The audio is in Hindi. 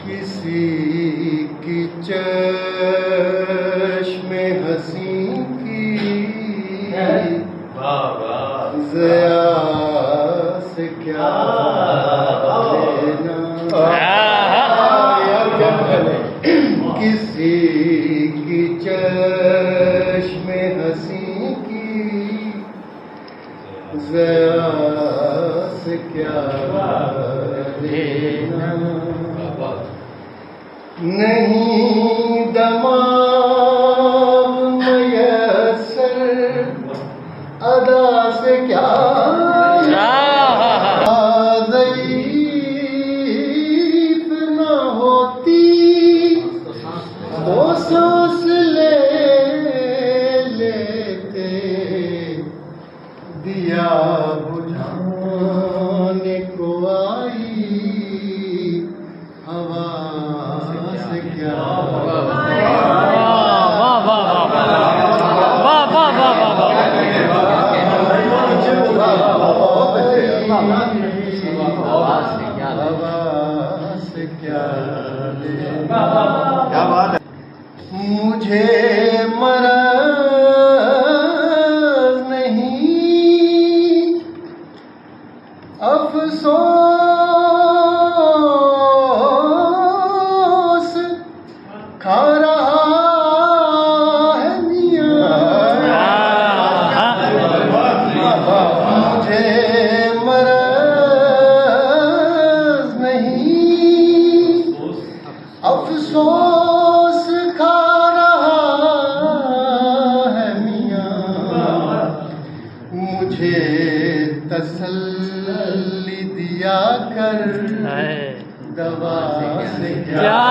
किसी की चश्मे हंसी की ज़या से क्या लेना, किसी की चश्मे हंसी की ज़या से क्या लेना, नहीं दमाम मयस्सर अदा से क्या ज़ईफ़ न होती तो सांस ले लेते, दिया बुझाने को आई हवा से क्या से क्या बात है। मुझे मरज़ नहीं अफ़सोस खा रहा है मियाँ, मुझे मरज़ नहीं अफ़सोस खा रहा है मियाँ, मुझे तसल्ली दिया कर दवा से क्या